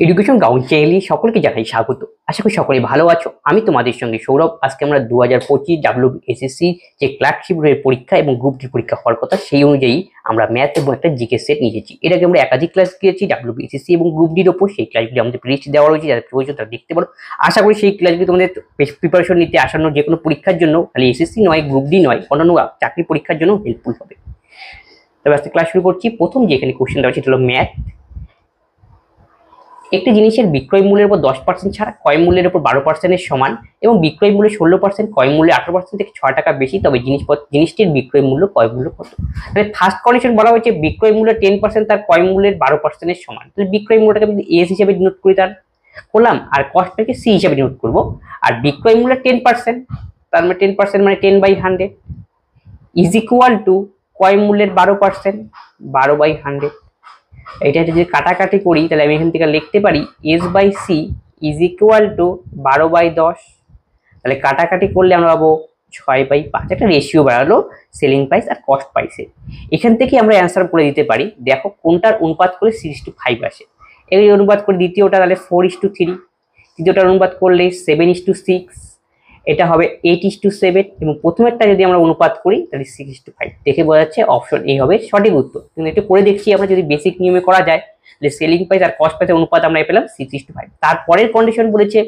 Education ground চ্যানেলে সকলকে জানাই স্বাগত। আশা করি সকলে ভালো আছো। আমি তোমাদের সঙ্গে সৌরভ। আজকে আমরা 2025 WBSSC যে ক্লার্কশিপের পরীক্ষা এবং গ্রুপ ডি পরীক্ষা হওয়ার কথা সেই অনুযায়ী আমরা ম্যাথ এবং একটা জিকে সেট নিয়েছি। এর আগে আমরা একাধিক ক্লাস দিয়েছি WBSSC এবং গ্রুপ ডির ওপর। সেই ক্লাসগুলি আমাদের প্লেলিস্টে দেওয়া রয়েছে, যাদের প্রয়োজন তারা দেখতে পারো। আশা করি সেই ক্লাসগুলি তোমাদের প্রিপারেশন নিতে আসন্ন যে কোনো পরীক্ষার জন্য, খালি এসএসসি নয়, গ্রুপ ডি নয়, অন্যান্য চাকরি পরীক্ষার জন্য হেল্পফুল হবে। তবে আজকে ক্লাস শুরু করছি। প্রথম যে এখানে কোশ্চেন দেওয়া সেটা হলো ম্যাথ। একটি জিনিসের বিক্রয় মূল্যের উপর 10% ছাড় ক্রয় মূল্যের উপর 12% সমান এবং বিক্রয় মূল্যে 16%, ক্রয় মূল্যে 18% থেকে 6 টাকা বেশি, তবে জিনিসটির বিক্রয় মূল্য ক্রয় মূল্য কত? তাহলে ফার্স্ট কন্ডিশন বলা হয়েছে বিক্রয় মূল্য 10% তার ক্রয় মূল্যের 12% সমান। তাহলে বিক্রয় মূল্যটাকে আমি এস হিসেবে ডিনোট করি, তার করলাম, আর কস্টটাকে সি হিসেবে ডিনোট করব। আর বিক্রয় মূল্য 10%, তার মানে 10% মানে 10/100 ইজ ইকুয়াল টু ক্রয় মূল্যের 12%, 12/100। এটা যদি কাটাকাটি করি তাহলে আমি এখান থেকে লিখতে পারি S/C ইজ ইকুয়াল টু 12/10। তাহলে কাটাকাটি করলে আমরা পাবো 6/5। একটা রেশিও বেড়ালো সেলিং প্রাইস আর কস্ট প্রাইসে। এখান থেকে আমরা অ্যান্সার করে দিতে পারি। দেখো কোনটার অনুপাত করে 6:5 আসে। এই অনুপাত করে দ্বিতীয়টা তাহলে 4:3, তৃতীয়টার অনুপাত করলে 7:6, এটা হবে 8:7 এবং প্রথমেরটা যদি আমরা অনুপাত করি তাহলে 6:5। দেখে বোঝা যাচ্ছে অপশন এ হবে সঠিক উত্তর। কিন্তু একটু করে দেখছি আমরা, যদি বেসিক নিয়মে করা যায় তাহলে সেলিং প্রাইস আর কস্ট প্রাইসের অনুপাত আমরা পেলাম 6:5। তারপরের কন্ডিশন বলেছে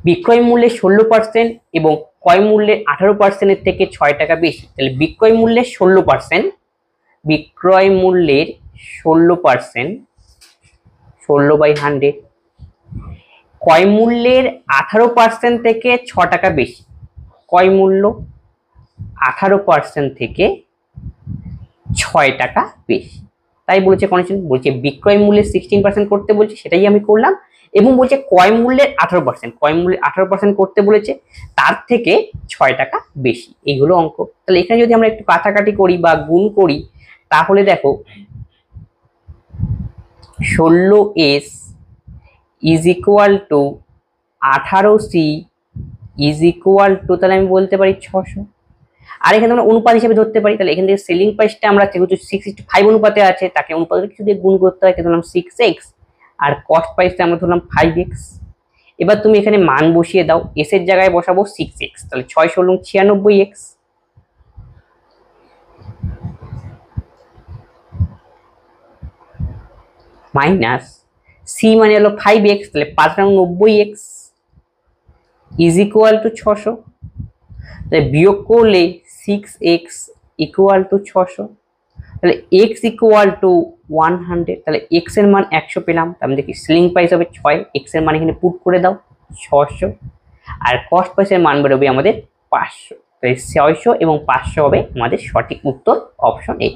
বিক্রয় মূল্যে 16% এবং ক্রয় মূল্যে 18% থেকে 6 টাকা বেশি। তাহলে বিক্রয় মূল্যের 16%, বিক্রয় মূল্যের 16%, 16/100, ক্রয় মূল্যের 18% থেকে 6 টাকা বেশি। ক্রয় মূল্য 18% থেকে 6 টাকা বেশি, তাই বলেছে কন্ডিশন। বলছে বিক্রয় মূল্যের 16% করতে বলছে, সেটাই আমি করলাম। এবং বলছে ক্রয় মূল্যের 18%, ক্রয় মূল্যের 18% করতে বলেছে, তার থেকে 6 টাকা বেশি। এই হলো অঙ্ক। তাহলে এখানে যদি আমরা একটু কাটাকাটি করি বা গুণ করি তাহলে দেখো 16S is equal two 18C is equal two, তাহলে আমি বলতে পারি 600। আর এখানে আমরা অনুপাত হিসেবে ধরতে পারি। তাহলে এখান থেকে সেলিং প্রাইসটা আমরা যেহেতু 6:5 অনুপাতে আছে, তাকে অনুপাত কিছু দিয়ে গুণ করতে হয়, ধরলাম 6x, আর কস্ট প্রাইসটা আমরা ধরলাম 5x। এবার তুমি এখানে মান বসিয়ে দাও, এস এর জায়গায় বসাবো 6x, তাহলে 6×96x মাইনাস সি মানে হলো 5x, তাহলে 5×90x ইজ ইকুয়াল টু 600। তাহলে বিয়োগ করলে 6x ইকুয়াল টু 600, তাহলে x ইকুয়াল টু 100। তাহলে x এর মান 100 পেলাম, তার মানে দেখি সেলিং প্রাইস হবে 6, x এর মান এখানে পুট করে দাও 600, আর কস্ট প্রাইসের মান বেরোবে আমাদের 500। তাহলে 600 এবং 500 হবে আমাদের সঠিক উত্তর, অপশন এ।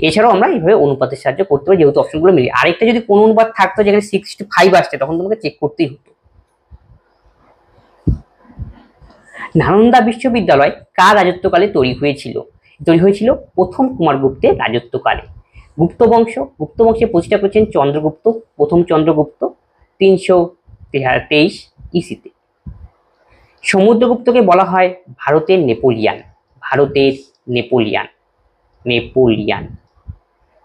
এছাড়াও আমরা এইভাবে অনুপাতের সাহায্য করতে পারি, যেহেতু অপশনগুলো মিলে। আরেকটা যদি কোন অনুপাত থাকতো যেখানে 6:5 আসছে, তখন তোমাকে চেক করতেই হতো। নালন্দা বিশ্ববিদ্যালয় কার রাজত্বকালে তৈরি হয়েছিল? তৈরি হয়েছিল প্রথম কুমারগুপ্তের রাজত্বকালে। গুপ্ত বংশে প্রতিষ্ঠা করেছেন চন্দ্রগুপ্ত, প্রথম চন্দ্রগুপ্ত 323 ইসিতে। সমুদ্রগুপ্তকে বলা হয় ভারতের নেপোলিয়ান, ভারতের নেপোলিয়ান।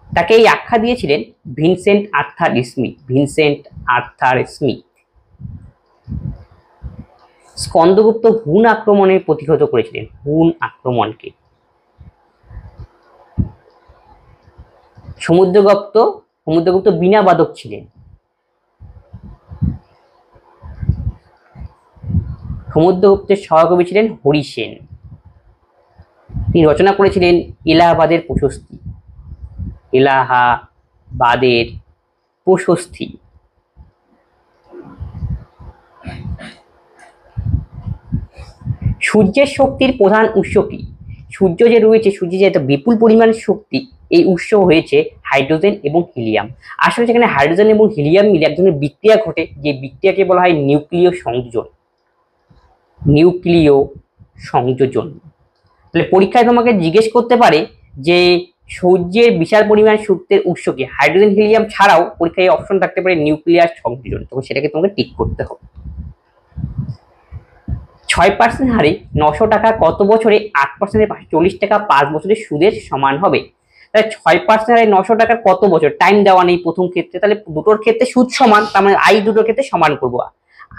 তাকে এই আখ্যা দিয়েছিলেন ভিনসেন্ট আর্থার স্মিথ। স্কন্দগুপ্ত হুন আক্রমণে প্রতিহত করেছিলেন, হুন আক্রমণকে। সমুদ্রগুপ্ত বীণাবাদক ছিলেন। সমুদ্রগুপ্তের সহকবি ছিলেন হরি সেন। তিনি রচনা করেছিলেন এলাহাবাদের প্রশস্তি। সূর্যের শক্তির প্রধান উৎস কি? সূর্যের যে এত বিপুল পরিমাণের শক্তি, এই উৎস হয়েছে হাইড্রোজেন এবং হিলিয়াম। আসলে যেখানে হাইড্রোজেন এবং হিলিয়াম মিলে এক ধরনের বিক্রিয়া ঘটে, যে বিক্রিয়াকে বলা হয় নিউক্লিয় সংযোজন। তাহলে পরীক্ষায় তোমাকে জিজ্ঞেস করতে পারে যে সূর্যের বিশাল পরিমাণ শক্তির উৎস কি? হাইড্রোজেন হিলিয়াম ছাড়াও পরীক্ষায় অপশন থাকতে পারে নিউক্লিয়ার সংযোজন, তখন সেটাকে তোমাকে টিক করতে হবে। 6% হারে 900 টাকা কত বছরে 8% 40 টাকা 5 বছরের সুদের সমান হবে? তাহলে 6% আর 900 টাকার কত বছর, টাইম দেওয়া নেই প্রথম ক্ষেত্রে, তাহলে দুটোর ক্ষেত্রে সুদ সমান, তার মানে আই দুটোর ক্ষেত্রে সমান করবো।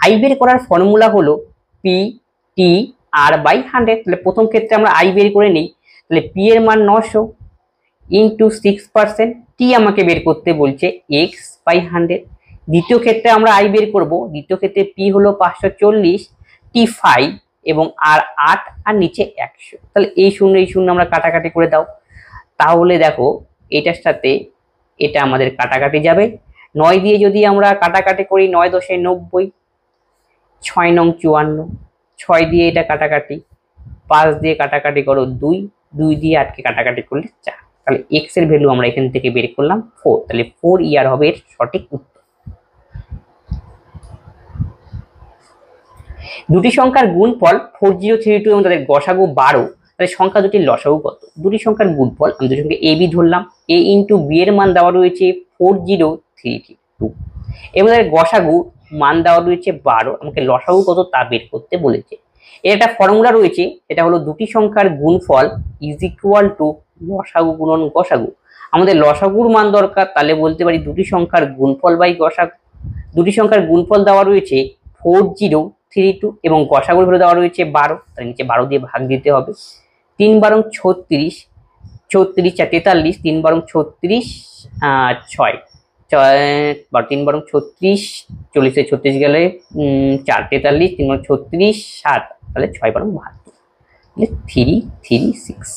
আই বের করার ফর্মুলা হলো পি টি আর বাই 100। তাহলে প্রথম ক্ষেত্রে আমরা আই বের করে নিই, তাহলে পি এর মান 900 ইন্টু 6%, টি আমাকে বের করতে বলছে এক্স বাই 100। দ্বিতীয় ক্ষেত্রে আমরা আই বের করব, দ্বিতীয় ক্ষেত্রে পি হলো 540, টি 5 এবং আর 8 আর নিচে 100। তাহলে এই শূন্য আমরা কাটাকাটি করে দাও, তাহলে দেখো এটার সাথে এটা আমাদের কাটাকাটি যাবে। 9 দিয়ে যদি আমরা কাটাকাটি করি 9 × 10 = 90, 6 নং 54, 6 দিয়ে এটা কাটাকাটি, 5 দিয়ে কাটাকাটি করো 2, 2 দিয়ে 8 কে কাটাকাটি করলে 4। তাহলে এক্স এর ভ্যালু আমরা এখান থেকে বের করলাম 4, তাহলে 4 ইয়ার হবে এর সঠিক উত্তর। দুটি সংখ্যার গুণফল 4032 এবং তাদের গসাগু 12, তাহলে সংখ্যা দুটির লসাগু কত? দুটি সংখ্যার গুণফল আমি দুটি সংখ্যা এ বি ধরলাম, এ ইন্টু বি এর মান দেওয়া রয়েছে 4032 এবং তাদের গসাগু মান দেওয়া রয়েছে 12, আমাকে লসাগু কত তা বের করতে বলেছে। এর একটা ফর্মুলা রয়েছে, এটা হলো দুটি সংখ্যার গুণফল ইজ ইকুয়াল টু লসাগু গুণন গসাগু। আমাদের লসাগুর মান দরকার, তাহলে বলতে পারি দুটি সংখ্যার গুণফল বাই গসাগু। দুটি সংখ্যার গুণফল দেওয়া রয়েছে 4032 এবং গসাগুর ভ্যালু দেওয়া রয়েছে 12, তার নিচে 12 দিয়ে ভাগ দিতে হবে। 3 × 36, 36 × 43, 3 × 36 6, 3 × 36, 40 36 গেলে 4, 43, 3 × 36 7, তাহলে 6 × 72, তাহলে 336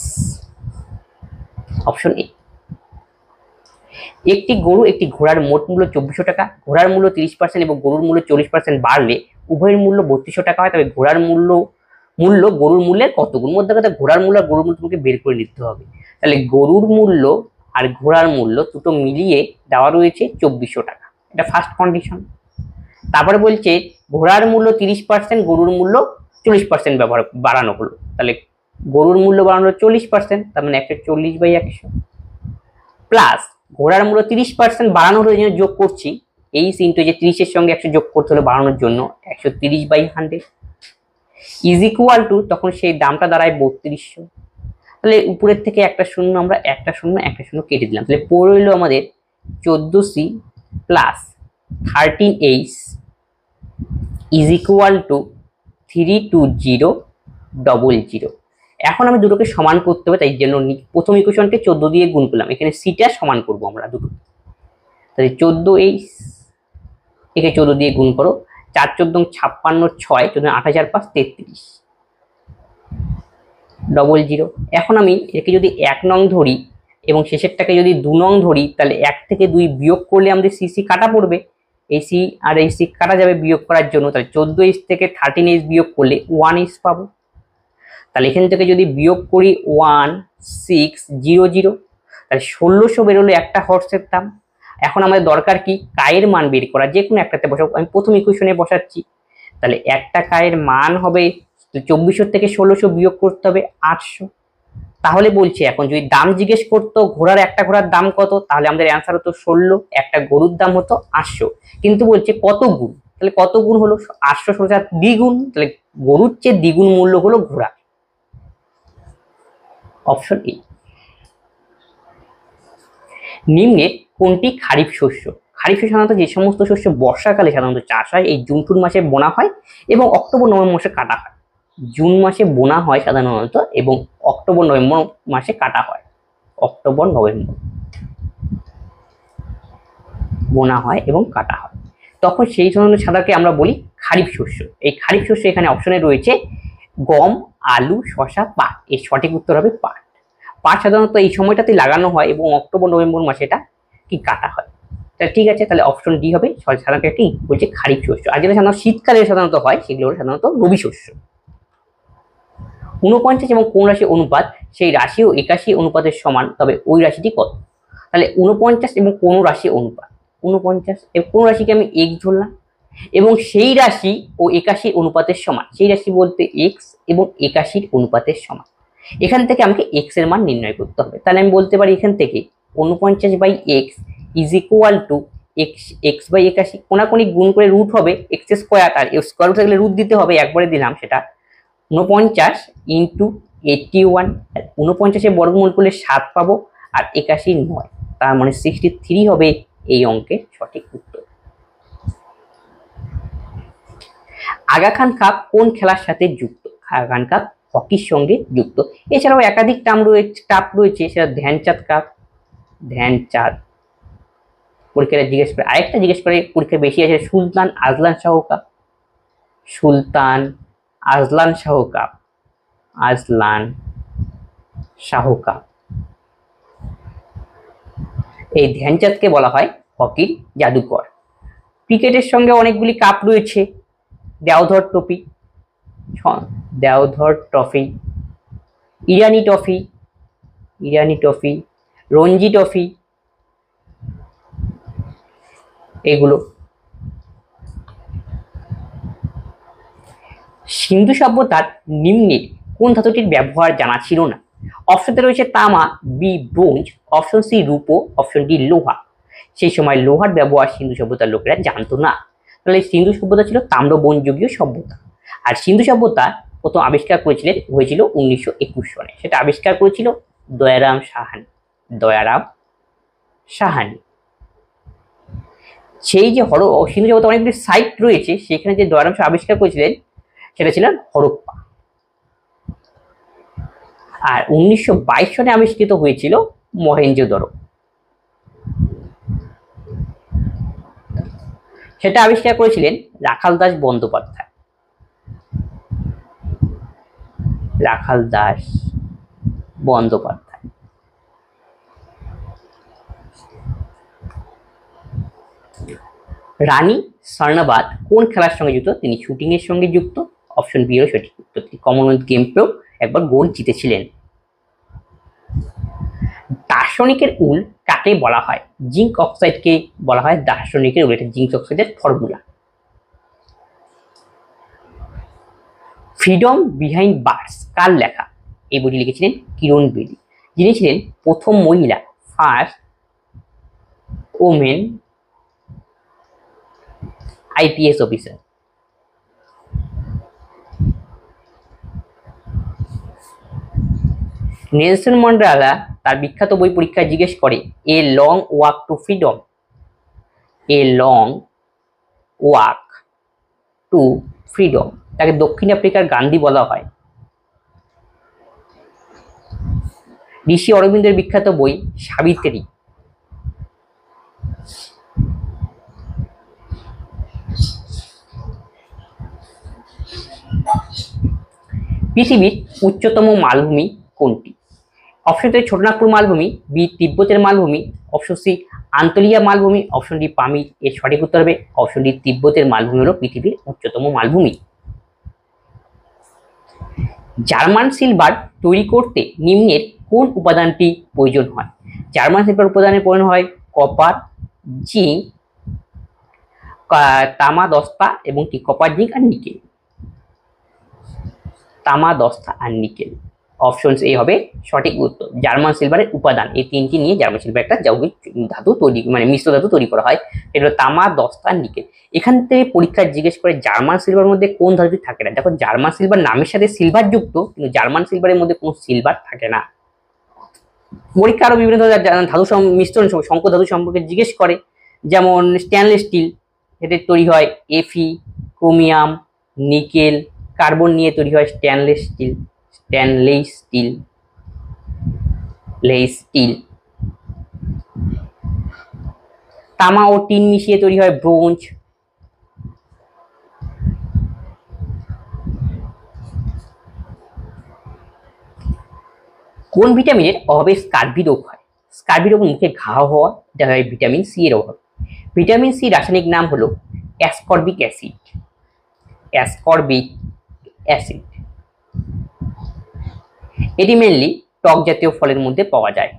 অপশন এ। একটি গরু একটি ঘোড়ার মোট মূল্য 2400 টাকা, ঘোড়ার মূল্য 30% এবং গরুর মূল্য 40% বাড়লে উভয়ের মূল্য 3200 টাকা হয়, তবে ঘোড়ার মূল্য গরুর মূল্যের কত গুণ? মধ্যে কথা ঘোড়ার মূল্য আর গরুর মূল্য তোমাকে বের করে নিতে হবে। তাহলে গরুর মূল্য আর ঘোড়ার মূল্য দুটো মিলিয়ে দেওয়া রয়েছে 2400 টাকা, এটা ফার্স্ট কন্ডিশন। তারপরে বলছে ঘোড়ার মূল্য 30%, গরুর মূল্য 40% বাড়ানো হলো, তাহলে গরুর মূল্য বাড়ানো হলো 40%, তার মানে 140/100 প্লাস ঘোড়ার মূল্য 30% বাড়ানোর জন্য যোগ করছি, এই ইন্টু যে 30 এর সঙ্গে 100 যোগ করতে হলো বাড়ানোর জন্য 130/100 ইজ ইকুয়াল টু, তখন সেই দামটা দাঁড়ায় 3200। তাহলে উপরের থেকে একটা শূন্য আমরা একটা শূন্য কেটে দিলাম, তাহলে পড়ে রইল আমাদের 14C plus 13H is equal two 32000। এখন আমি দুটোকে সমান করতে হবে, তাই জন্য প্রথম ইকুয়েশনকে 14 দিয়ে গুণ করলাম, এখানে সিটা সমান করব আমরা দুটো, তাহলে 14H একে 14 দিয়ে গুণ করো, 4 × 14 = 56, 6 14 8000 5 33 00। এখন আমি একে যদি 1 নং ধরি এবং শেষেরটাকে যদি 2 নং ধরি, তাহলে 1 থেকে 2 বিয়োগ করলে আমাদের সিসি কাটা পড়বে, এই সি আর এই সি কাটা যাবে বিয়োগ করার জন্য, তাহলে 14H থেকে 13H বিয়োগ করলে 1H পাবো। তাহলে এখান থেকে যদি বিয়োগ করি 1600, তাহলে 1600 বেরোলো একটা হর্সের দাম। এখন আমাদের দরকার কি কায়ের মান বের করা, যে কোনো একটাতে বসাবো, আমি প্রথম ইকুয়েশনে বসাচ্ছি, তাহলে একটা কায়ের মান হবে 2400 থেকে 1600 বিয়োগ করতে হবে 800। তাহলে বলছে এখন যদি দাম জিজ্ঞেস করতো ঘোড়ার একটা ঘোড়ার দাম কত, তাহলে আমাদের অ্যান্সার হতো 16, একটা গরুর দাম হতো 800, কিন্তু বলছে কত গুণ, তাহলে কত গুণ হলো 800 সোজা দ্বিগুণ, তাহলে গরুর চেয়ে দ্বিগুণ মূল্য হলো ঘোড়া, অপশন এ। নিম্নে কোনটি খারিফ শস্য? খারিফ শস্য সাধারণত যে সমস্ত শস্য বর্ষাকালে সাধারণত চাষ হয়, এই জুন জুন মাসে বোনা হয় এবং অক্টোবর নভেম্বর মাসে কাটা হয়। জুন মাসে বোনা হয় সাধারণত এবং অক্টোবর নভেম্বর মাসে কাটা হয়, অক্টোবর নভেম্বর বোনা হয় এবং কাটা হয়, তখন সেই ধরনের সাদাকে আমরা বলি খারিফ শস্য। এই খারিফ শস্য এখানে অপশনে রয়েছে গম, আলু, শসা, পাট, এর সঠিক উত্তর হবে পাট। পাট সাধারণত এই সময়টাতে লাগানো হয় এবং অক্টোবর নভেম্বর মাসে এটা কি কাটা হয়। তাহলে ঠিক আছে, তাহলে অপশন ডি হবে সাধারণত একটি বলছে খারিফ শস্য। আর যেটা সাধারণত শীতকালে সাধারণত হয় সেগুলো সাধারণত রবি শস্য। 49 এবং কোন রাশির অনুপাত সেই রাশি ও 81 অনুপাতের সমান, তবে ওই রাশিটি কত? তাহলে 49 এবং কোন রাশি অনুপাত, 49 এবং কোন রাশিকে আমি x ধরলাম এবং সেই রাশি ও 81 অনুপাতের সমান, সেই রাশি বলতে x এবং 81 অনুপাতের সমান। এখান থেকে আমাকে x এর মান নির্ণয় করতে হবে, তাহলে আমি বলতে পারি এখান থেকে 49/x is equal two x/81, কোনাকুনি গুণ করে রুট হবে x² আর স্কয়ার রুট থাকলে রুট দিতে হবে, একবারে দিলাম সেটা 49 × 81, 49 এর বর্গমূল করলে 7 পাবো আর 81 9, তার মানে 63 হবে এই অঙ্কের সঠিক উত্তর। আগা খান কাপ কোন খেলার সাথে যুক্ত? আগা খান কাপ হকির সঙ্গে যুক্ত। এছাড়াও একাধিক কাপ রয়েছে, সেটা ধ্যানচাঁদ কাপ, ধ্যানচাঁদ। পরীক্ষাটা জিজ্ঞেস করে, আরেকটা জিজ্ঞেস করে পরীক্ষা বেশি আছে, Sultan Azlan Shah Cup, Sultan Azlan Shah Cup, Azlan Shah Cup. এই ধ্যানচাঁদকে বলা হয় হকির জাদুকর। ক্রিকেটের সঙ্গে অনেকগুলি কাপ রয়েছে, দেওধর ট্রফি, দেওধর ট্রফি, ইরানি ট্রফি, ইরানি ট্রফি, রঞ্জি ট্রফি, এগুলো। সিন্ধু সভ্যতার নিম্নের কোন ধাতুটির ব্যবহার জানা ছিল না? অপশনতে রয়েছে তামা, বি ব্রোঞ্জ, অপশন সি রূপো, অপশন ডি লোহা। সেই সময় লোহার ব্যবহার সিন্ধু সভ্যতার লোকেরা জানতো না। তাহলে সিন্ধু সভ্যতা ছিল তাম্রবনযুগীয় সভ্যতা। আর সিন্ধু সভ্যতা প্রথম আবিষ্কার হয়েছিল 1921 সনে। সেটা আবিষ্কার করেছিল দয়ারাম সাহানি, দয়ারাম সাহানি। সেই যে সিন্ধু সভ্যতা অনেকগুলি সাইট রয়েছে, সেখানে যে দয়ারাম শাহ আবিষ্কার করেছিলেন সেটা ছিল হরপ্পা। আর 1922 সনে আবিষ্কৃত হয়েছিল মহেঞ্জোদড়ো। সেটা আবিষ্কার করেছিলেন রাখাল দাস বন্দ্যোপাধ্যায়, রাখাল দাস বন্দ্যোপাধ্যায়। রানী স্বর্ণবাদ কোন খেলার সঙ্গে যুক্ত? তিনি শুটিং এর সঙ্গে যুক্ত। অপশন বি এর সঠিক উত্তর। তিনি কমনওয়েলথ গেমসেও একবার গোল্ড জিতেছিলেন। দার্শনিকের উল কাকে বলা হয়? জিঙ্ক অক্সাইডকে বলা হয় দার্শনিকের উল। এটা জিঙ্ক অক্সাইডের ফর্মুলা। ফ্রিডম বিহাইন্ড বার্স কার লেখা? এই বইটি লিখেছিলেন কিরণ বেদি, যিনি ছিলেন প্রথম মহিলা, first women IPS officer. Nelson Mandela তার বিখ্যাত বই পরীক্ষায় জিজ্ঞেস করে a long walk two freedom, a long walk two freedom. তাকে দক্ষিণ আফ্রিকার গান্ধী বলা হয়। ঋষি অরবিন্দের বিখ্যাত বই সাবিত্রী। পৃথিবীর উচ্চতম মালভূমি কোনটি? অপশন এ ছোটনাগপুর মালভূমি, বি তিব্বতের মালভূমি, অপশন সি আন্তলিয়া মালভূমি, অপশন ডি পামির। এর সঠিক উত্তর হবে অপশন ডি তিব্বতের মালভূমি হলো পৃথিবীর উচ্চতম মালভূমি। জার্মান সিলভার তৈরি করতে নিম্নের কোন উপাদানটি প্রয়োজন হয়? জার্মান সিলভার উপাদানের প্রয়োজন হয় কপার, জিঙ্ক, তামা দস্তা এবং কি কপার, জিঙ্ক আর নিকেল। তামা দস্তা আর নিকেল। অপশন এ হবে সঠিক উত্তর। জার্মান সিলভারের উপাদান এই তিনটি নিয়ে জার্মান সিলভার একটা যৌগিক ধাতু তৈরি, মানে মিশ্র ধাতু তৈরি করা হয়। এগুলো তামা দস্তা নিকেল। এখান থেকে পরীক্ষায় জিজ্ঞেস করে জার্মান সিলভার মধ্যে কোন ধাতুটি থাকে না। দেখো জার্মান সিলভার নামের সাথে সিলভার যুক্ত, কিন্তু জার্মান সিলভারের মধ্যে কোনো সিলভার থাকে না। পরীক্ষা আরো বিভিন্ন ধরনের ধাতু মিশ্রণ সংকর ধাতু সম্পর্কে জিজ্ঞেস করে, যেমন স্টেনলেস স্টিল, এতে তৈরি হয় এফি, ক্রোমিয়াম, নিকেল, কার্বন নিয়ে তৈরি হয় stainless steel, stainless steel, less steel. তামা ও টিন মিশিয়ে তৈরি হয় ব্রোঞ্জ। কোন ভিটামিনের অভাবে স্কার্বি রোগ হয়? স্কার্বি রোগ মুখে ঘা হওয়া, এটা হয় ভিটামিন সি এর অভাব। ভিটামিন সি রাসায়নিক নাম হলো অ্যাসকর্বিক অ্যাসিড, অ্যাসকর্বিক অ্যাসিড। এটি মেনলি টক জাতীয় ফলের মধ্যে পাওয়া যায়।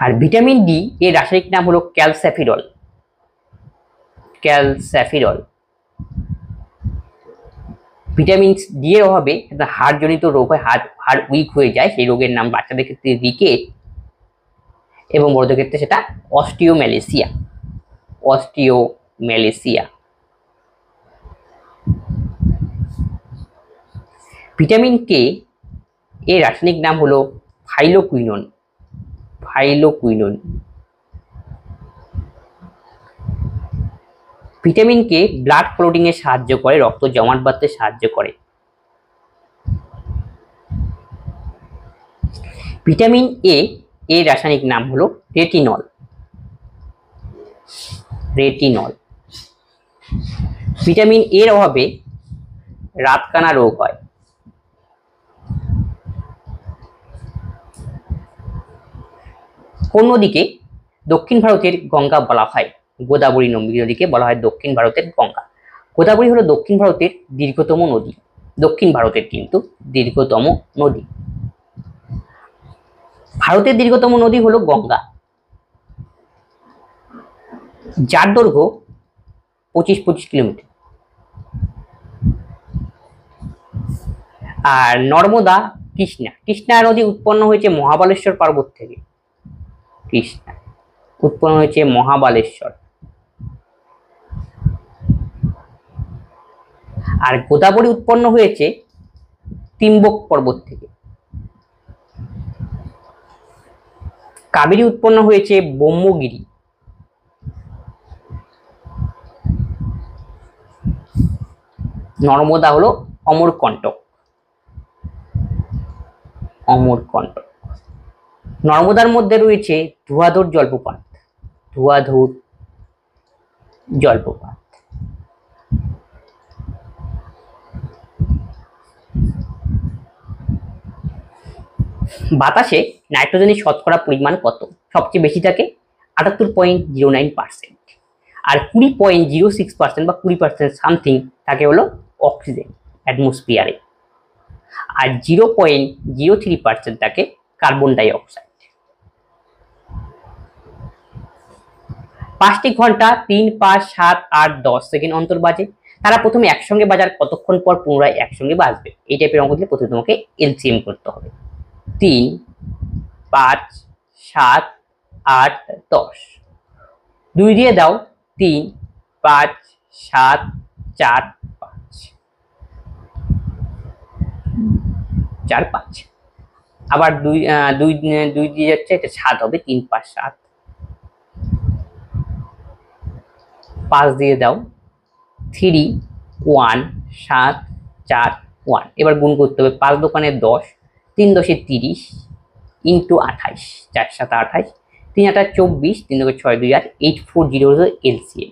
আর ভিটামিন ডি এর রাসায়নিক নাম হলো ক্যালস্যাফিরল, ক্যালস্যাফিরল। ভিটামিন ডি এর অভাবে হাড়জনিত রোগ হয়, হাড় উইক হয়ে যায়। সেই রোগের নাম বাচ্চাদের ক্ষেত্রে রিকেট এবং বড়দের ক্ষেত্রে সেটা অস্টিওম্যালেসিয়া, অস্টিওম্যালেসিয়া। ভিটামিন কে এর রাসায়নিক নাম হলো ফাইলোকুইনোন। ফাইলোকুইনোন। ভিটামিন কে ব্লাড ক্লটিং এ সাহায্য করে, রক্ত জমাট বাঁধতে সাহায্য করে। ভিটামিন এ এর রাসায়নিক নাম হলো রেটিনল। রেটিনল। ভিটামিন এর অভাবে রাতকানা রোগ হয়। কোন নদীকে দক্ষিণ ভারতের গঙ্গা বলা হয়? গোদাবরী নদীকে বলা হয় দক্ষিণ ভারতের গঙ্গা। গোদাবরী হলো দক্ষিণ ভারতের দীর্ঘতম নদী। দক্ষিণ ভারতের কিন্তু দীর্ঘতম নদী। ভারতের দীর্ঘতম নদী হলো গঙ্গা, যার দৈর্ঘ্য 25 কিলোমিটার। আর নর্মদা, কৃষ্ণা নদী উৎপন্ন হয়েছে মহাবালেশ্বর পর্বত থেকে। কৃষ্ণা উৎপন্ন হয়েছে মহাবালেশ্বর। আর গোদাবরী উৎপন্ন হয়েছে তিম্বক পর্বত থেকে। কাবেরী উৎপন্ন হয়েছে ব্রহ্মগিরি। নর্মদা হলো অমরকণ্টক। অমরকণ্টক। নর্মদার মধ্যে রয়েছে ধুয়াধুর জলপ্রপাত। ধুয়াধুর জলপ্রপাত। বাতাসে নাইট্রোজেনের শতকরা পরিমাণ কত? সবচেয়ে বেশি থাকে 78.09%। আর 20.06% বা 20% সামথিং থাকে হলো অক্সিজেন অ্যাটমসফিয়ারে। আর 0.03% থাকে কার্বন ডাই অক্সাইড। 5টি ঘন্টা 3, 5, 7, 8, 10 সেকেন্ড অন্তর বাজে। তারা প্রথমে একসঙ্গে বাজার কতক্ষণ পর পুনরায় একসঙ্গে বাজবে? এই টাইপের অঙ্ক দিলে প্রথমে তোমাকে এলসিএম করতে হবে। 3, 5, 7, 8, 10। 2 দিয়ে দাও। 3, 5, 7, 4, 5। 4, 5। আবার 2 দিয়ে যাচ্ছে, এটা 7 হবে। 3, 5, 7। 5 দিয়ে দাও। 3, 1, 7, 4, 1। এবার গুণ করতে হবে। 5 দোকানে 10, 3 10 30 ইন্টু 28, 4 7 28, 3 8 24, 3 2 6 2 8, 840 এলসিএম।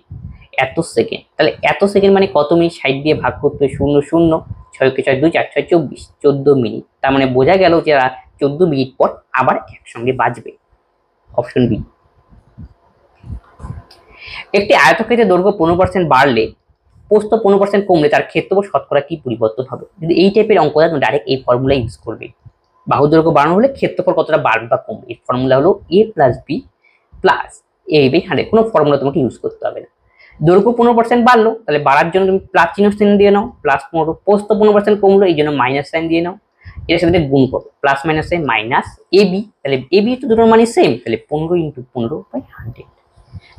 এত সেকেন্ড। তাহলে এত সেকেন্ড মানে কত মিনিট? 60 দিয়ে ভাগ করতে হবে। 0 0, 6 কে 6 2, 4 6 24, 14 মিনিট। তার মানে বোঝা গেল যে 14 মিনিট পর আবার একসঙ্গে বাজবে। Option B. একটি আয়তক্ষেত্রের দৈর্ঘ্য 15% বাড়লে, প্রস্থ 15% কমলে তার ক্ষেত্রফল শতকরা কি পরিবর্তন হবে? যদি এই টাইপের অঙ্ক তুমি ডাইরেক্ট এই ফর্মুলা ইউজ করবে। বাহু দৈর্ঘ্য বাড়ানো হলে ক্ষেত্রফল কতটা বাড়বে বা কমবে? এর ফর্মুলা হলো a + b + a/100। কোনো ফর্মুলা তোমাকে ইউজ করতে হবে না। দৈর্ঘ্য 15% বাড়লো, তাহলে বাড়ার জন্য তুমি প্লাস চিহ্ন সাইন দিয়ে নাও, +15। প্রস্থ 15% কমলো, এই জন্য মাইনাস সাইন দিয়ে নাও। এর সাথে গুণ করো, plus minus sine minus ab। তাহলে ab তো দুটোর মানে সেম, তাহলে 15 × 15/100।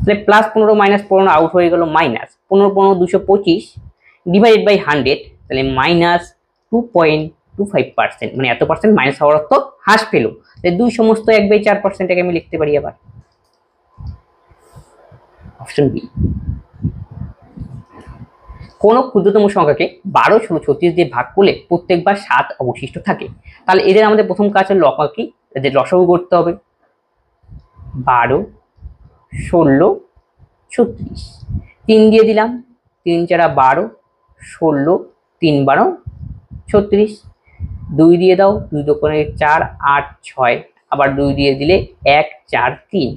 তাহলে +15 - 15 আউট হয়ে গেল, মাইনাস 15 15 225 /100, তাহলে -2.25%। মানে এত পার্সেন্ট মাইনাস হওয়ার অর্থ হ্রাস পেল। তাহলে 2 সমস্ত 1/4%টাকে আমি লিখতে পারি আবার। Option B. কোন ক্ষুদ্রতম সংখ্যাকে 12, 16, 36 দিয়ে ভাগ করলে প্রত্যেকবার 7 অবশিষ্ট থাকে? তাহলে এদের আমাদের প্রথম কাজ হলো লসাগু, এদের লসাগু করতে হবে। 12, 16, 36। 3 দিয়ে দিলাম। 3 4 12, 16, 3 12 36। 2 দিয়ে দাও। 2 দোকানে 4, 8, 6। আবার 2 দিয়ে দিলে 1 4 3।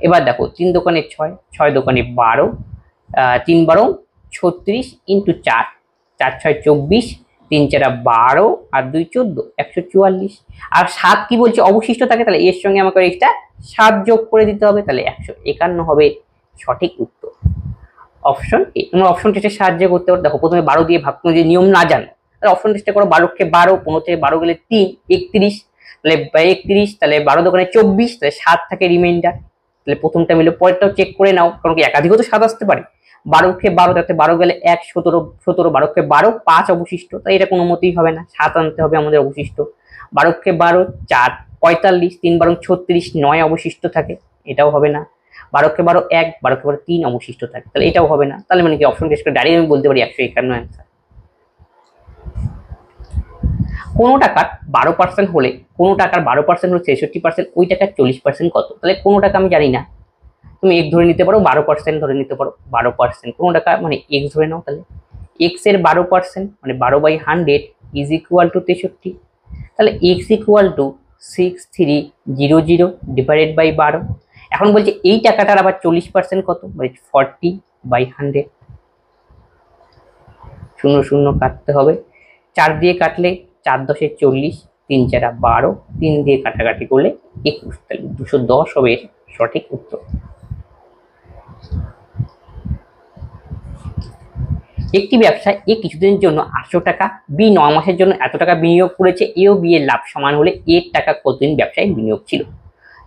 এবার দেখো 3 দোকানে 6, 6 দোকানে 12, 3 12 36 ইন্টু 4, 4 6 24, 3 4 12 আর 2 14, 144। আর 7 কি বলছে? অবশিষ্ট থাকে। তাহলে এর সঙ্গে আমাকে এক্সট্রা 7 যোগ করে দিতে হবে। তাহলে 151 হবে সঠিক উত্তর। Option A. তোমরা অপশন টেস্টের সাহায্যে করতে পারো। দেখো প্রথমে 12 দিয়ে ভাগ, যদি নিয়ম না জানো তাহলে অপশন টেস্টে করো। 12 কে 12, 15 থেকে 12 গেলে 3, 31। তাহলে 31, তাহলে 12 দোকানে 24, তাহলে 7 থাকে রিমাইন্ডার। তাহলে প্রথমটা মিলে পরেরটাও চেক করে নাও, কারণ কি একাধিকও তো 7 আসতে পারে। 12 কে 12, তাতে 12 গেলে 1 17, 17 12 কে 12, 5 অবশিষ্ট। তাই এটা কোনো মতেই হবে না, 7 আনতে হবে আমাদের অবশিষ্ট। 12 12, 4 45, 3 12 36, 9 অবশিষ্ট থাকে, এটাও হবে না। 12 12 1, 12 12 3 অবশিষ্ট থাকে, তাহলে এটাও হবে না। তাহলে মানে কি অপশন টেস্ট করে ডাইরেক্ট আমি বলতে পারি 151 অ্যান্সার। কোনো টাকার 12% হলে, কোনো টাকার 12% হলে 63%, ওই টাকার 40% কত? তাহলে কোনো টাকা আমি জানি না, তুমি এক ধরে নিতে পারো, 12% ধরে নিতে পারো। 12% কোনো টাকা মানে এক্স ধরে নাও, তাহলে এক্স এর 12% মানে 12/100 ইজ ইকুয়াল টু 63। তাহলে X equal to 6300 divided by 12। এখন বলছে এই টাকাটার আবার 40% কত, মানে 40/100। শূন্য শূন্য কাটতে হবে, 4 দিয়ে কাটলে 4 10 40, 3 4 12, 3 দিয়ে কাটাকাটি করলে 21, তাহলে 210 হবে সঠিক উত্তর। একটি ব্যবসায় এ কিছুদিনের জন্য 800 টাকা, বি 9 মাসের জন্য এত টাকা বিনিয়োগ করেছে, এ ও বি এর লাভ সমান হলে এর টাকা কতদিন ব্যবসায় বিনিয়োগ ছিল।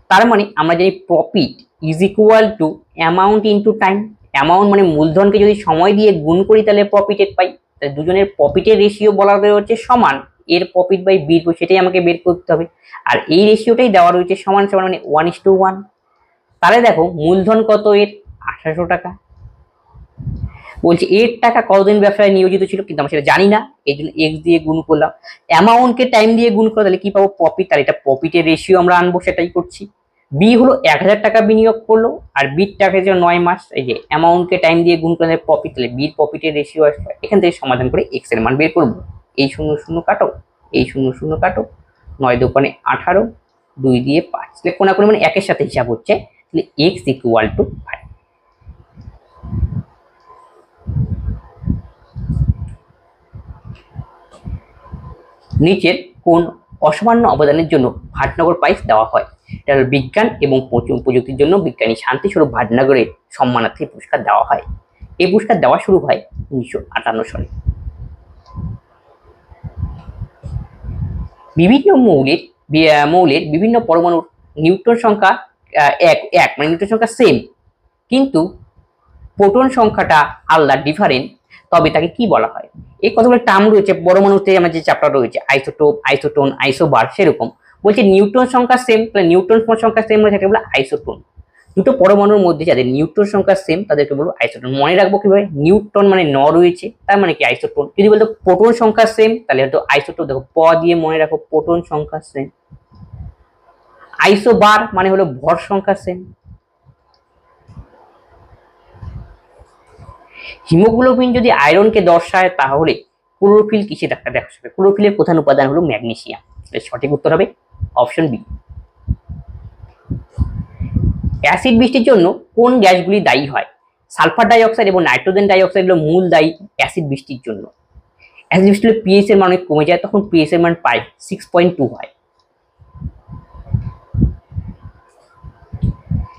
তার মানে আমরা জানি profit is equal two amount into time. Amount মানে মূলধনকে যদি সময় দিয়ে গুণ করি তাহলে প্রফিটের পাই, তাহলে দুজনের প্রফিটের রেশিও বলা হচ্ছে সমান, এর প্রফিট বাই বির, সেটাই আমাকে বের করতে হবে। আর এই রেশিওটাই দেওয়া রয়েছে সমান সমান মানে 1:1। তাহলে দেখো মূলধন কত এর, 800 টাকা। বলছি এর টাকা কতদিন ব্যবসায় নিয়োজিত ছিল, কিন্তু আমরা সেটা জানি না, এই জন্য এক্স দিয়ে গুণ করলাম। অ্যামাউন্টকে টাইম দিয়ে গুণ করো, তাহলে কি পাবো, প্রফিট। তাহলে এটা প্রফিটের রেশিও আমরা আনবো, সেটাই করছি। বি হলো 1000 টাকা বিনিয়োগ করলো, আর বির টাকা ছিল 9 মাস, এই যে অ্যামাউন্টকে টাইম দিয়ে গুণ করলে প্রফিট, তাহলে বির প্রফিটের রেশিও আসবে। এখান থেকে সমাধান করে এক্স এর মান বের করবো। এই শূন্য শূন্য কাটো, এই শূন্য শূন্য কাটো, 9 দোকানে 18, 2 দিয়ে 5, তাহলে কোনাকুনি মানে একের সাথে হিসাব হচ্ছে, তাহলে এক্স ইকুয়াল টু 5। নিচের কোন অসামান্য অবদানের জন্য ভাটনগর প্রাইজ দেওয়া হয়? এটা হলো বিজ্ঞান এবং প্রযুক্তির জন্য বিজ্ঞানী শান্তিস্বরূপ ভাটনগরের সম্মানার্থে পুরস্কার দেওয়া হয়। এই পুরস্কার দেওয়া শুরু হয় 1958 সালে। বিভিন্ন মৌলের বিভিন্ন পরমাণুর নিউট্রন সংখ্যা এক মানে নিউট্রন সংখ্যা সেম, কিন্তু প্রোটন সংখ্যাটা আলাদা, ডিফারেন্ট, তবে তাকে কি বলা হয়? এই কতগুলো টার্ম রয়েছে পরমাণুতে, আমার যে চ্যাপ্টার রয়েছে আইসোটোপ, আইসোটোন, আইসোবার, সেরকম বলছে নিউট্রন সংখ্যা সেম, তাহলে নিউট্রন সংখ্যা সেম হলে সেটাকে বলে আইসোটোন। দুটো পরমাণুর মধ্যে যাদের নিউট্রন সংখ্যা সেম তাদেরকে বলবো আইসোটোন। মনে রাখবো কিভাবে, নিউট্রন মানে ন রয়েছে, তার মানে কি আইসোটোন। যদি বলতো প্রোটন সংখ্যা সেম, তাহলে হয়তো আইসোটোপ। দেখো প দিয়ে মনে রাখো, প্রোটন সংখ্যা সেম। আইসোবার মানে হলো ভর সংখ্যা সেম। হিমোগ্লোবিন যদি আয়রনকে দর্শায় তাহলে ক্লোরোফিল কিসে দেখা যাবে? ক্লোরোফিলের প্রধান উপাদান হলো ম্যাগনেসিয়াম। সঠিক উত্তর হবে অপশন বি। অ্যাসিড বৃষ্টির জন্য কোন গ্যাসগুলি দায়ী হয়? সালফার ডাই অক্সাইড এবং নাইট্রোজেন ডাই অক্সাইড হলো মূল দায়ী অ্যাসিড বৃষ্টির জন্য। অ্যাসিড বৃষ্টি হলে পিএইচ এর মান অনেক কমে যায়, তখন পিএইচ এর মান 6.2 হয়।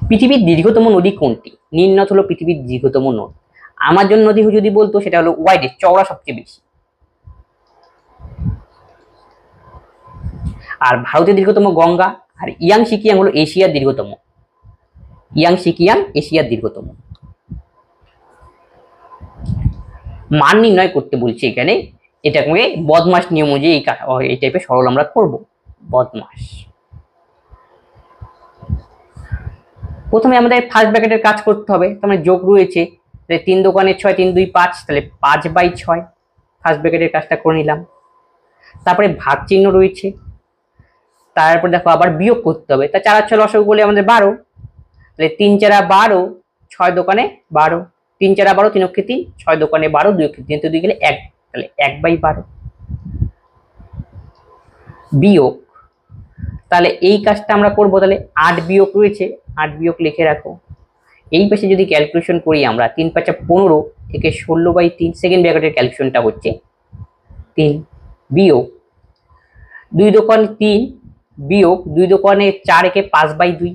পৃথিবীর দীর্ঘতম নদী কোনটি? নীল নদ হলো পৃথিবীর দীর্ঘতম নদ। আমাজন নদী যদি বলতো সেটা হলো ওয়াইডেস্ট, চওড়া সবচেয়ে বেশি। আর ভারতের দীর্ঘতম গঙ্গা। আর ইয়াং সিকিয়াং হলো এশিয়ার দীর্ঘতম। ইয়াং সিকিয়াং এশিয়ার দীর্ঘতম। মান নির্ণয় করতে বলছি এখানে, এটাকে বদমাস নিয়ম অনুযায়ী এই টাইপের সরল আমরা করব। বদমাস, প্রথমে আমাদের ফার্স্ট ব্র্যাকেটের কাজ করতে হবে, তার মানে যোগ রয়েছে, 3 দোকানে 6, 3 2 5, তাহলে 5/6 ফার্স্ট ব্র্যাকেটের কাজটা করে নিলাম। তারপরে ভাগ চিহ্ন রয়েছে, তারপর দেখো আবার বিয়োগ করতে হবে, তা 4 আর 6 লসাগু করলে আমাদের 12, তাহলে 3 4 12, 6 দোকানে 12, 3 4 12, 3 অক্ষে 3, 6 দোকানে 12, 2 অক্ষে 3, 2 গেলে 1, তাহলে 1/12 বিয়োগ। তাহলে এই কাজটা আমরা করবো, তাহলে 8 বিয়োগ রয়েছে, 8 বিয়োগ লিখে রাখো। এই পাশে যদি ক্যালকুলেশন করি আমরা, 3 5 15 থেকে 16/3, সেকেন্ড ব্র্যাকেটের ক্যালকুলেশনটা হচ্ছে 3 বিয়োগ 2 দোকানে 3 বিয়োগ 2 দোকানে 4, একে 5/2,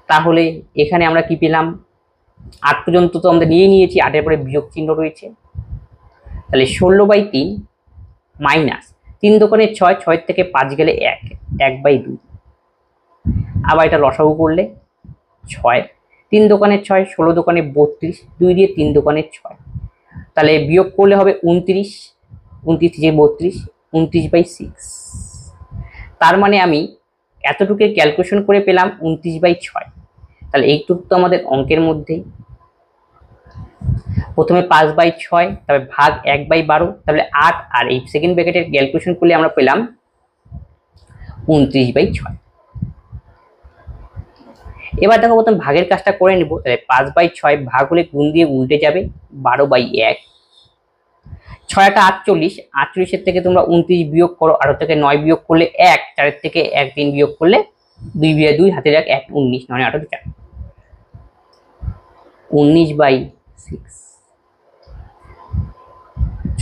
তাহলে এখানে আমরা কি পেলাম, 8 পর্যন্ত তো আমরা নিয়েছি, 8 এর পরে বিয়োগ চিহ্ন রয়েছে, তাহলে 16/3 মাইনাস 3 দোকানে 6, 6 থেকে 5 গেলে 1, 1/2, আবার এটা লসাগু করলে 6, 3 দোকানে 6, 16 দোকানে 32, 2 দিয়ে 3 দোকানে 6, তাহলে বিয়োগ করলে হবে 29, 29 থেকে 32, 29/6। তার মানে আমি এতটুকু ক্যালকুলেশন করে পেলাম 29/6। তাহলে এইটুকু তো আমাদের অঙ্কের মধ্যেই। প্রথমে 5/6, তবে ভাগ 1/12, তাহলে 8, আর এই সেকেন্ড ব্র্যাকেটের ক্যালকুলেশন করলে আমরা পেলাম 29/6। এবার দেখো প্রথম ভাগের কাজটা করে নিব। তাহলে 5/6 ভাগ হলে গুণ দিয়ে উল্টে যাবে 12/1। 6 টা 48, 48 থেকে তোমরা 29 বিয়োগ করো, 18 থেকে 9 বিয়োগ করলে 1, 4 থেকে 1 3 বিয়োগ করলে 2 বিয়োগ 2 হাতে রাখ 1, 19, 9 18 4, 19/6।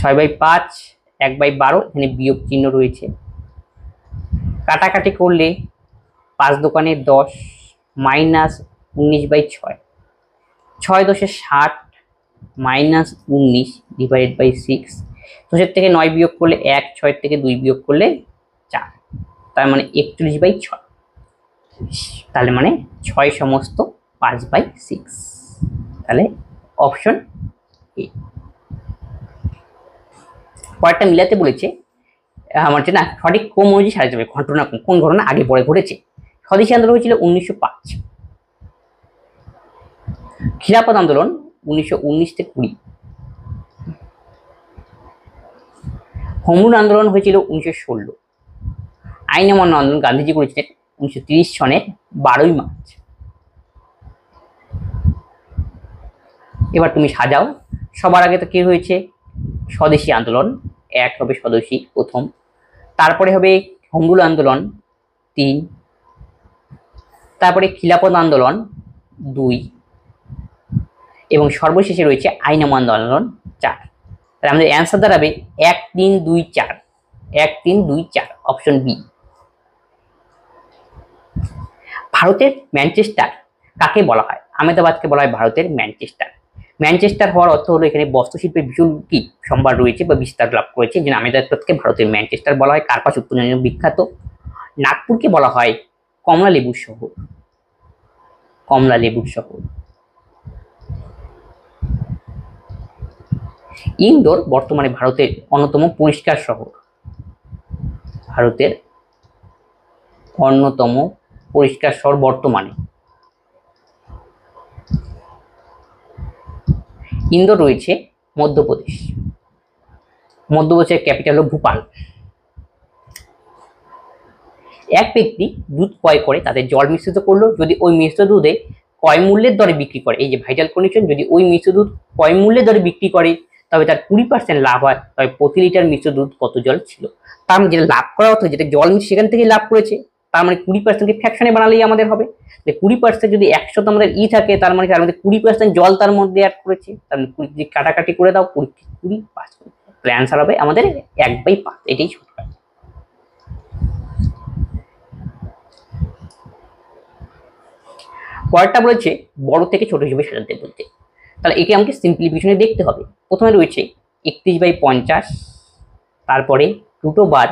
6/5, 1/12, এখানে বিয়োগ চিহ্ন রয়েছে। কাটাকাটি করলে 5 দোকানে 10 মাইনাস 19/6, 6 10 60 মাইনাস 19 ডিভাইডেড বাই 6। 10 থেকে 9 বিয়োগ করলে 1, 6 থেকে 2 বিয়োগ করলে 4, তার মানে 41/6। তাহলে মানে 6 সমস্ত 5/6। তাহলে অপশন এ। পরেরটা মিলাতে বলেছে আমার না সঠিক ক্রম অনুযায়ী সাজাতে হবে। ঘটনা কোন ঘটনা আগে পরে ঘটেছে। স্বদেশী আন্দোলন হয়েছিল 1905, খিলাফত আন্দোলন 1919 থেকে 20, হোম আন্দোলন হয়েছিল 1916, আইন অমান্য আন্দোলন গান্ধীজি করেছিলেন 1930 সনের 12ই মার্চ। এবার তুমি সাজাও। সবার আগে তো কি হয়েছে, স্বদেশী আন্দোলন 1 হবে স্বদেশী প্রথম, তারপরে হবে হোম আন্দোলন 3, তারপরে খিলাফত আন্দোলন 2, এবং সর্বশেষে রয়েছে আইন অমান্য আন্দোলন 4। তাহলে আমাদের অ্যান্সার দাঁড়াবে 1 3 2 4, 1 3 2 4, অপশন বি। ভারতের ম্যানচেস্টার কাকে বলা হয়? আহমেদাবাদকে বলা হয় ভারতের ম্যানচেস্টার। ম্যানচেস্টার হওয়ার অর্থ হলো এখানে বস্ত্রশিল্পের ভীষণ কি সম্ভার রয়েছে বা বিস্তার লাভ করেছে, যেন আহমেদাবাদকে ভারতের ম্যানচেস্টার বলা হয়। কার্পাস উৎপাদনের জন্য বিখ্যাত। নাগপুরকে বলা হয় কমলা লেবুর শহর, কমলা লেবুর শহর। ইন্দোর বর্তমানে ভারতের অন্যতম পরিষ্কার শহর, ভারতের অন্যতম পরিষ্কার শহর বর্তমানে। ইন্দোর রয়েছে মধ্যপ্রদেশ, মধ্যপ্রদেশের ক্যাপিটাল হলো ভোপাল। এক ব্যক্তি দুধ ক্রয় করে তাতে জল মিশ্রিত করলো, যদি ওই মিশ্র দুধে ক্রয় মূল্যের দরে বিক্রি করে, এই যে ভাইটাল কন্ডিশন, যদি ওই মিশ্র দুধ ক্রয় মূল্যের দরে বিক্রি করে তবে তার 20% লাভ হয়, তবে প্রতি লিটার মিশ্র দুধ কত জল ছিল? তার মানে যেটা লাভ করা হতো, যেটা জল সেখান থেকে লাভ করেছে, তার মানে 20% ফ্র্যাকশনে বানালেই আমাদের হবে। 20% যদি 100 আমাদের ই থাকে, তার মানে তার মধ্যে 20% জল তার মধ্যে অ্যাড করেছে, তার মানে 20 যদি কাটাকাটি করে দাও 20 তাহলে অ্যান্সার হবে আমাদের 1/5। এটাই সঠিক। পরেরটা বলেছে বড় থেকে ছোট হিসেবে সাজাতে বলতে। তাহলে একে আমাকে সিম্পলিফিকেশনে দেখতে হবে। প্রথমে রয়েছে 31/50, তারপরে দুটো বার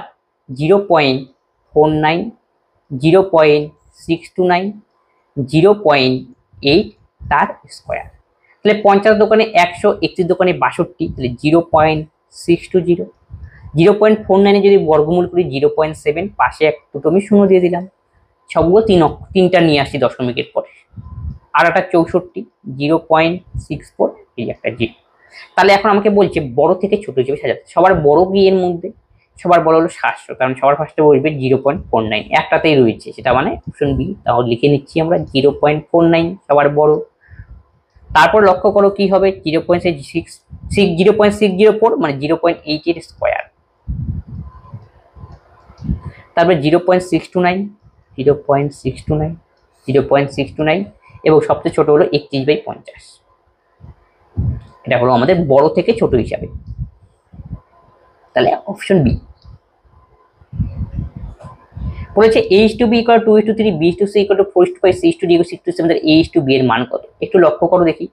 0.49, 0.629, 0.8 তার স্কোয়ার। তাহলে 50 দোকানে 100, 31 দোকানে 62, তাহলে 0.620। 0.49 যদি বর্গমূল করি 0.7, পাশে এক দুটো আমি শূন্য দিয়ে দিলাম। সবগুলো তিনটা নিয়ে আসছি দশমিকের পরে। আর একটা 64, 0.64, এই একটা 0। তাহলে এখন আমাকে বলছে বড় থেকে ছোট হিসেবে সাজাতে। সবার বড় কি এর মধ্যে? সবার বড় হলো 700, কারণ সবার ফার্স্টে বসবে 0.49, একটাতেই রয়েছে, সেটা মানে অপশন বি। তাহলে লিখে নিচ্ছি আমরা 0.49 সবার বড়। তারপর লক্ষ্য করো কি হবে, 0.604 মানে 0.8 এর স্কোয়ার। তারপরে 0.629, 0.629, 0.629, এবং সবচেয়ে ছোট হলো 31/50। এটা হলো আমাদের বড় থেকে ছোট হিসাবে। তাহলে অপশন বি বলেছে a/b = 2:3, b/c = 4:5, c/d = 6:7, a/b এর মান কত? একটু লক্ষ্য করো দেখি।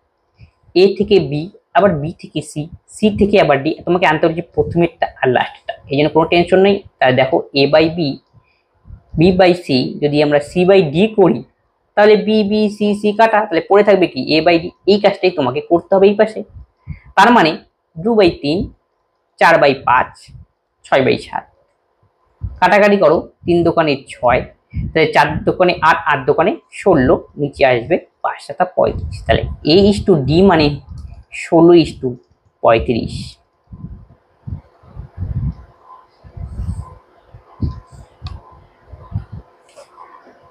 a থেকে b, আবার b থেকে c, c থেকে আবার d, তোমাকে আনতে হবে প্রথমেরটা আর লাস্টটা, এই জন্য কোনো টেনশন নেই। তাহলে দেখো a/b, b/c যদি আমরা c/d করি তাহলে b b c c কাটা, তাহলে পড়ে থাকবে কি a/d। এই কাজটাই তোমাকে করতে হবে এই পাশে। তার মানে 2/3, 4/5, 6/7। কাটাকাটি করো, 3 দোকানে 6, তাহলে 4 দোকানে 8, 8 দোকানে 16, নিচে আসবে 5 7 35। তাহলে A/D মানে 16:35।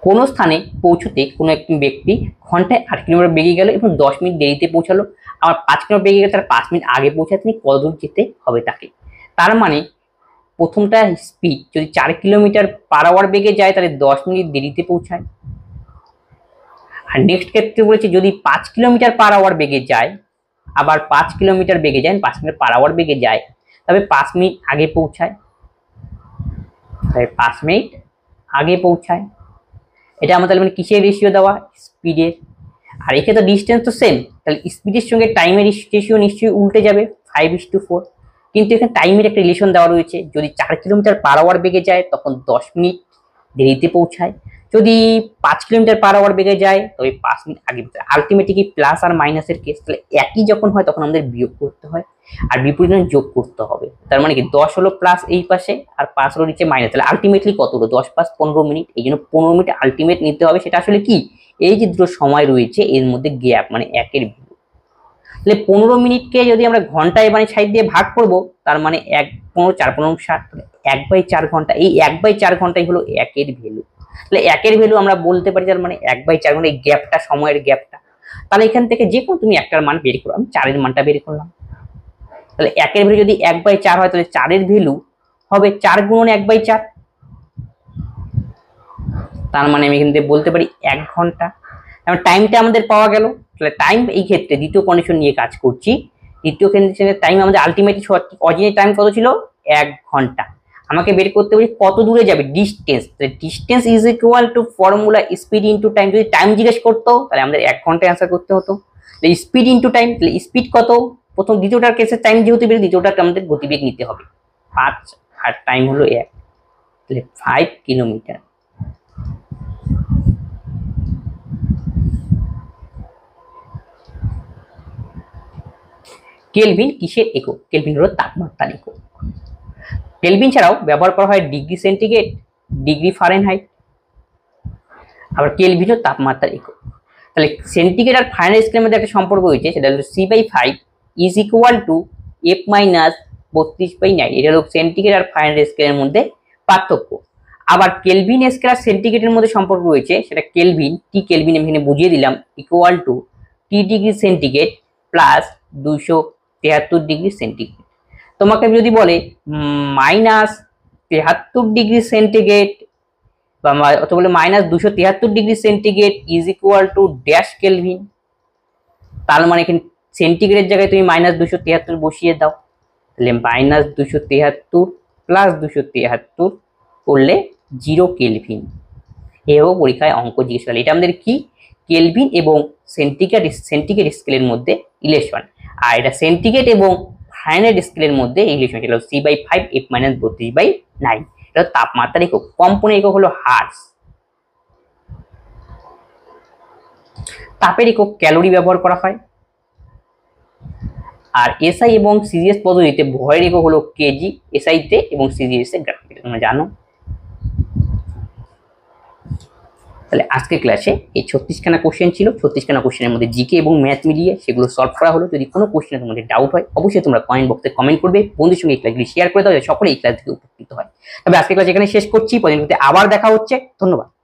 কোনো স্থানে পৌঁছতে কোনো একটি ব্যক্তি ঘন্টায় 8 কিলোমিটার বেগে গেল এবং 10 মিনিট দেরিতে পৌঁছালো, আবার 5 কিলোমিটার বেগে গেলে তার 5 মিনিট আগে পৌঁছাতে তিনি কত দূর যেতে হবে তাকে। তার মানে প্রথমটা স্পিড যদি 4 কিলোমিটার পার আওয়ার বেগে যায় তাহলে 10 মিনিট দেরিতে পৌঁছায়। আর নেক্সট ক্ষেত্রে বলেছে যদি 5 কিলোমিটার পার আওয়ার বেগে যায়, আবার 5 কিলোমিটার বেগে যায়, 5 মিনিট পার আওয়ার বেগে যায়, তবে 5 মিনিট আগে পৌঁছায়, তাই 5 মিনিট আগে পৌঁছায়। এটা আমাদের মানে কিসের রেশিও দেওয়া? স্পিডের। আর এক্ষেত্রে ডিস্টেন্স তো সেম, তাহলে স্পিডের সঙ্গে টাইমের রেশিও নিশ্চয়ই উল্টে যাবে, 5:4। কিন্তু এখানে টাইমের একটা রিলেশন দেওয়া রয়েছে, যদি 4 কিলোমিটার পার আওয়ার বেগে যায় তখন 10 মিনিট দেরিতে পৌঁছায়, যদি 5 কিলোমিটার পার আওয়ার বেগে যায় তবে 5 মিনিট আগে পৌঁছায়। আলটিমেটলি প্লাস আর মাইনাসের কেস, তাহলে একই যখন হয় তখন আমাদের বিয়োগ করতে হয় আর বিপরীত যোগ করতে হবে। তার মানে কি 10 হলো প্লাস এই পাশে আর 5 হলো নিচে মাইনাস, তাহলে আলটিমেটলি কত হলো? 10 + 15 মিনিট। এই জন্য 15 মিনিট আলটিমেট নিতে হবে। সেটা আসলে কি, এই যে দুটো সময় রয়েছে এর মধ্যে গ্যাপ মানে একের ভ্যালু। তাহলে 15 মিনিটকে যদি আমরা ঘন্টায় মানে সাইড দিয়ে ভাগ করব, তার মানে 1 15 4 15 60, 1/4 ঘন্টা। এই 1/4 ঘন্টাই হলো একের ভ্যালু। তাহলে একের ভ্যালু আমরা বলতে পারি তার মানে 1/4 ঘন্টা, এই গ্যাপটা, সময়ের গ্যাপটা। তাহলে এখান থেকে যে কোনো তুমি একটার মান বের করো, আমি 4 এর মানটা বের করলাম। তাহলে একের ভ্যালু যদি 1/4 হয় তাহলে 4 এর ভ্যালু হবে 4 × 1/4। তার মানে আমি এখান থেকে বলতে পারি 1 ঘন্টা। এখন টাইমটা আমাদের পাওয়া গেল। তাহলে টাইম এই ক্ষেত্রে দ্বিতীয় কন্ডিশন নিয়ে কাজ করছি। দ্বিতীয় কন্ডিশনের টাইম আমাদের আলটিমেটলি অরিজিনাল টাইম কত ছিল? 1 ঘন্টা। আমাকে বের করতে বলি কত দূরে যাবে, distance. Distance is equal two formula speed into time. যদি টাইম জিজ্ঞেস করতো তাহলে আমাদের 1 ঘন্টায় অ্যান্সার করতে হতো। স্পিড ইনটু টাইম, তাহলে স্পিড কত? প্রথম দ্বিতীয়টার কেসে টাইম যেহেতু বের, দ্বিতীয়টার আমাদের গতিবেগ নিতে হবে 5 আর টাইম হলো 1, তাহলে 5 কিলোমিটার। কেলভিন কিসের একক? কেলভিন হলো তাপমাত্রার একক। কেলভিন ছাড়াও ব্যবহার করা হয় ডিগ্রি সেন্টিগ্রেড, ডিগ্রি ফারেনহাইট। আবার কেলভিন হলো তাপমাত্রার একক। তাহলে সেন্টিগ্রেড আর ফারেনহাইট স্কেলের মধ্যে একটা সম্পর্ক রয়েছে, সেটা হলো C/5 is equal two F - 32/9। এটা হলো সেন্টিগ্রেড আর ফারেনহাইট স্কেলের মধ্যে পার্থক্য। আবার কেলভিন স্কেল আর সেন্টিগ্রেডের মধ্যে সম্পর্ক রয়েছে, সেটা কেলভিন, টি কেলভিন আমি এখানে বুঝিয়ে দিলাম, equal to T degree centigrade plus 273 degree centigrade. তোমাকে যদি বলে -73 ডিগ্রি সেন্টিগ্রেড বা অথবা বলে -273 degree centigrade is equal to dash kelvin, তার মানে এখানে সেন্টিগ্রেড জায়গায় তুমি -273 বসিয়ে দাও, তাহলে -273 প্লাস 273 করলে 0 কেলভিন। এও পরীক্ষায় অঙ্ক জিজ্ঞেস করে। এটা আমাদের কি, কেলভিন এবং সেন্টিগ্রেড স্কেলের মধ্যে রিলেশন। আর এটা সেন্টিগ্রেড এবং ফারেনহাইট স্কেলের মধ্যে রিলেশন ছিল C/5 F - 32/9। এটা তাপমাত্রার একক। কম্পনের একক হলো হার্টজ। তাপের একক ক্যালোরি ব্যবহার করা হয়। আর এসআই এবং সিজিএস পদ্ধতিতে ভরের একক হলো কেজি, এসআই তে এবং সিজিএস এ গ্রাম, এটা তোমরা জানো। তাহলে আজকের ক্লাসে এই 36খানা কোশ্চেন ছিল। 36খানা কোশ্চেনের মধ্যে জিকে এবং ম্যাথ মিলিয়ে সেগুলো সলভ করা হলো। যদি কোনো কোশ্চেনে তোমাদের ডাউট হয় অবশ্যই তোমরা কমেন্ট বক্সে কমেন্ট করবে, বন্ধুদের সঙ্গে এই ক্লাসগুলি শেয়ার করে দাও যাতে সকলে এই ক্লাস থেকে উপকৃত হয়। তবে আজকের ক্লাস এখানে শেষ করছি, পরবর্তীতে আবার দেখা হচ্ছে। ধন্যবাদ।